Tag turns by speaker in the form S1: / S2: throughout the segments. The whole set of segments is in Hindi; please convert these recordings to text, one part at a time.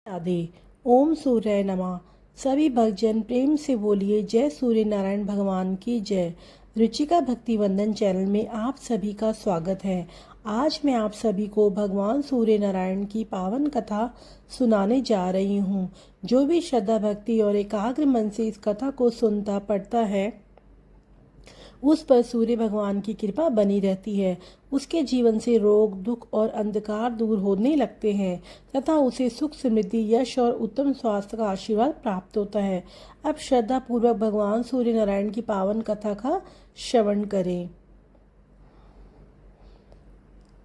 S1: राधे। ओम सूर्य नमः। सभी भक्तजन प्रेम से बोलिए जय सूर्य नारायण भगवान की जय। रुचिका भक्ति वंदन चैनल में आप सभी का स्वागत है। आज मैं आप सभी को भगवान सूर्य नारायण की पावन कथा सुनाने जा रही हूँ। जो भी श्रद्धा भक्ति और एकाग्र मन से इस कथा को सुनता पढ़ता है उस पर सूर्य भगवान की कृपा बनी रहती है। उसके जीवन से रोग दुख और अंधकार दूर होने लगते हैं तथा उसे सुख समृद्धि यश और उत्तम स्वास्थ्य का आशीर्वाद प्राप्त होता है। अब श्रद्धा पूर्वक भगवान सूर्य नारायण की पावन कथा का श्रवण करें।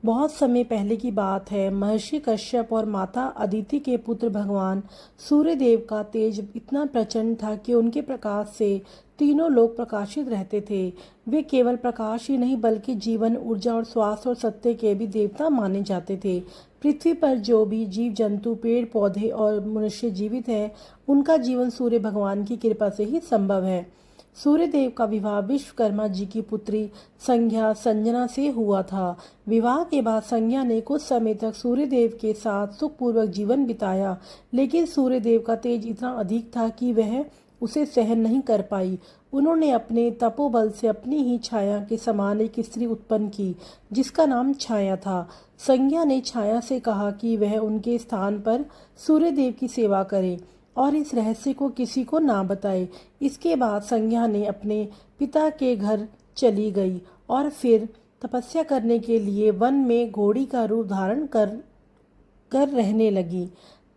S1: बहुत समय पहले की बात है। महर्षि कश्यप और माता अदिति के पुत्र भगवान सूर्य देव का तेज इतना प्रचंड था कि उनके प्रकाश से तीनों लोग प्रकाशित रहते थे। वे केवल प्रकाश ही नहीं बल्कि जीवन ऊर्जा और स्वास्थ्य और सत्य के भी देवता माने जाते थे। पृथ्वी पर जो भी जीव जंतु पेड़ पौधे और मनुष्य जीवित है उनका जीवन सूर्य भगवान की कृपा से ही संभव है। सूर्यदेव का विवाह विश्वकर्मा जी की पुत्री संज्ञा संजना से हुआ था। विवाह के बाद संज्ञा ने कुछ समय तक सूर्यदेव के साथ सुखपूर्वक जीवन बिताया, लेकिन सूर्यदेव का तेज इतना अधिक था कि वह उसे सहन नहीं कर पाई। उन्होंने अपने तपोबल से अपनी ही छाया के समान एक स्त्री उत्पन्न की जिसका नाम छाया था। संज्ञा ने छाया से कहा कि वह उनके स्थान पर सूर्यदेव की सेवा करे और इस रहस्य को किसी को ना बताए। इसके बाद संज्ञा ने अपने पिता के घर चली गई और फिर तपस्या करने के लिए वन में घोड़ी का रूप धारण कर रहने लगी।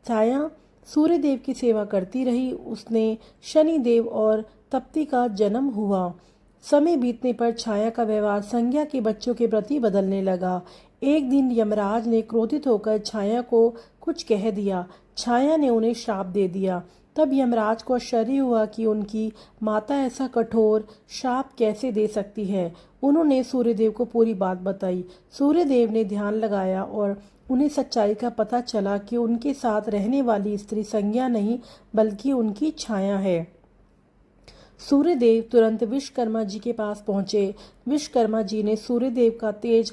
S1: छाया सूर्यदेव की सेवा करती रही। उसने शनिदेव और तप्ती का जन्म हुआ। समय बीतने पर छाया का व्यवहार संज्ञा के बच्चों के प्रति बदलने लगा। एक दिन यमराज ने क्रोधित होकर छाया को कुछ कह दिया। छाया ने उन्हें श्राप दे दिया। तब यमराज को आश्चर्य हुआ कि उनकी माता ऐसा कठोर श्राप कैसे दे सकती है। उन्होंने सूर्यदेव को पूरी बात बताई। सूर्यदेव ने ध्यान लगाया और उन्हें सच्चाई का पता चला कि उनके साथ रहने वाली स्त्री संज्ञा नहीं बल्कि उनकी छाया है। सूर्यदेव तुरंत विश्वकर्मा जी के पास पहुंचे। विश्वकर्मा जी ने सूर्यदेव का तेज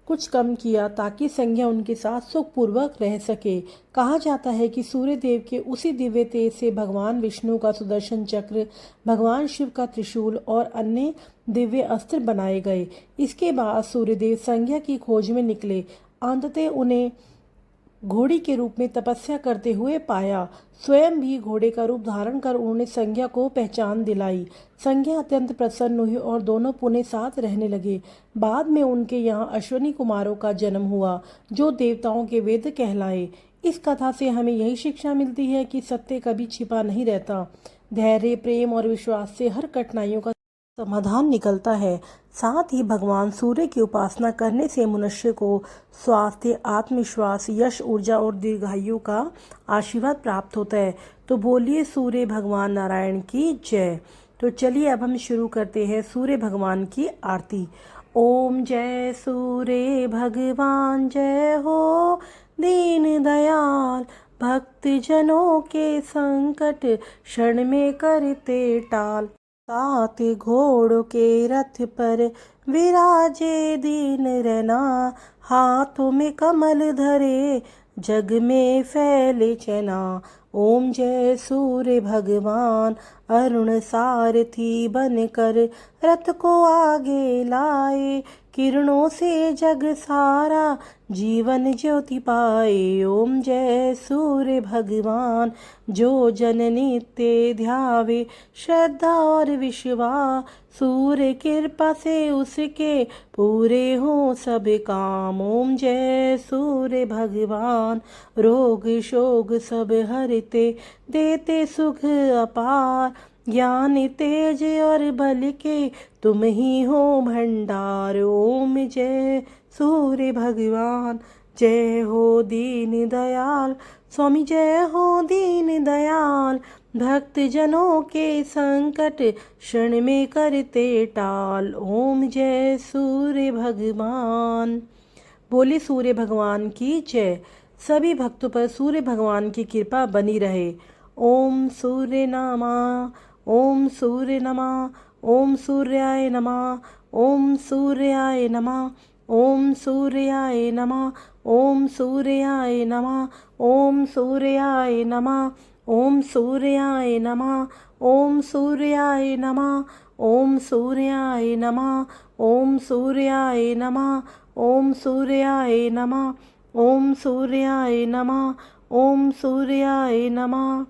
S1: कुछ कम किया ताकि संज्ञा उनके साथ सुखपूर्वक रह सके। कहा जाता है कि सूर्यदेव के उसी दिव्य तेज से भगवान विष्णु का सुदर्शन चक्र, भगवान शिव का त्रिशूल और अन्य दिव्य अस्त्र बनाए गए। इसके बाद सूर्यदेव संज्ञा की खोज में निकले। अंततः उन्हें घोड़ी के रूप में तपस्या करते हुए पाया। स्वयं भी घोड़े का रूप धारण कर उन्होंने संज्ञा को पहचान दिलाई। संज्ञा अत्यंत प्रसन्न हुई और दोनों पुणे साथ रहने लगे। बाद में उनके यहाँ अश्वनी कुमारों का जन्म हुआ जो देवताओं के वेद कहलाए। इस कथा से हमें यही शिक्षा मिलती है कि सत्य कभी छिपा नहीं रहता। धैर्य प्रेम और विश्वास से हर कठिनाइयों का समाधान निकलता है। साथ ही भगवान सूर्य की उपासना करने से मनुष्य को स्वास्थ्य आत्मविश्वास यश ऊर्जा और दीर्घायु का आशीर्वाद प्राप्त होता है। तो बोलिए सूर्य भगवान नारायण की जय। तो चलिए अब हम शुरू करते हैं सूर्य भगवान की आरती। ओम जय सूर्य भगवान जय हो दीन दयाल भक्त जनों के संकट क्षण में करते टाल। सात घोड़ों के रथ पर विराजे दीन रैना हाथों में कमल धरे जग में फैले चना। ओम जय सूर्य भगवान अरुण सारथी बनकर रथ को आगे लाए किरणों से जग सारा जीवन ज्योति पाए। ओम जय सूर्य भगवान जो जन नित्य ध्यावे श्रद्धा और विश्वास सूर्य कृपा से उसके पूरे हो सब काम। ओम जय सूर्य भगवान रोग शोक सब हरते देते सुख अपार ज्ञान तेज और बल के तुम ही हो भंडार। ओम जय सूर्य भगवान जय हो दीन दयाल स्वामी जय हो दीन दयाल भक्त जनों के संकट क्षण में करते टाल। ओम जय सूर्य भगवान। बोले सूर्य भगवान की जय। सभी भक्तों पर सूर्य भगवान की कृपा बनी रहे। ओम सूर्य नमः ओम सूर्य नमः ओम सूर्याय नमः ओम सूर्याय नमः ओम सूर्याय नमः ओम सूर्याय नमः, ओम सूर्याय नमः, ओम सूर्याय नमः, ओम सूर्याय नमः, ओम सूर्याय नमः, ओम सूर्याय नमः, ओम सूर्याय नमः, ओम सूर्याय नमः, ओम सूर्याय नमः।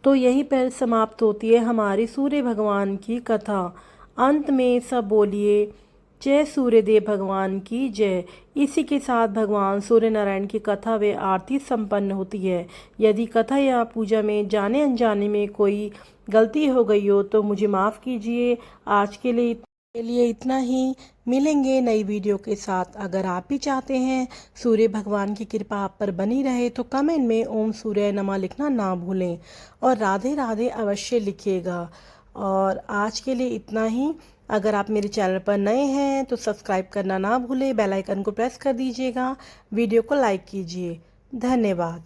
S1: तो यहीं पर समाप्त होती है हमारी सूर्य भगवान की कथा। अंत में सब बोलिए जय सूर्यदेव भगवान की जय। इसी के साथ भगवान सूर्य नारायण की कथा व आरती संपन्न होती है। यदि कथा या पूजा में जाने अनजाने में कोई गलती हो गई हो तो मुझे माफ़ कीजिए। आज के लिए इतना ही। मिलेंगे नई वीडियो के साथ। अगर आप भी चाहते हैं सूर्य भगवान की कृपा आप पर बनी रहे तो कमेंट में ओम सूर्य नमः लिखना ना भूलें और राधे राधे अवश्य लिखिएगा। और आज के लिए इतना ही। अगर आप मेरे चैनल पर नए हैं तो सब्सक्राइब करना ना भूलें, बेल आइकन को प्रेस कर दीजिएगा, वीडियो को लाइक कीजिए। धन्यवाद।